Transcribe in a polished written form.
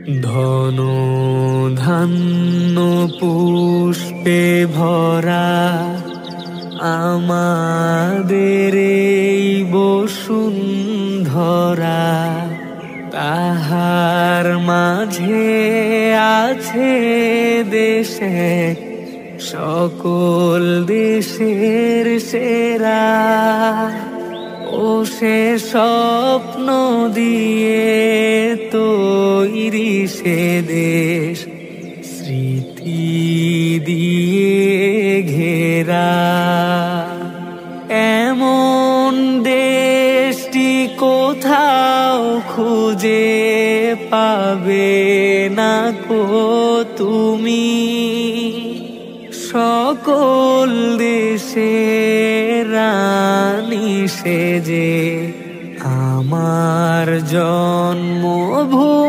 ধন ধান্য পুষ্পে ভরা আমাদের এই বসুন্ধরা, তাহার মাঝে আছে দেশে সকল দেশের সেরা। ও সে স্বপ্ন দিয়ে তৈরি সে দেশ, স্মৃতি দিয়ে ঘেরা। এমন দেশটি কোথাও খুঁজে পাবে না কো তুমি। সকল দেশের রানী সেজে আমার জন্মভূমি।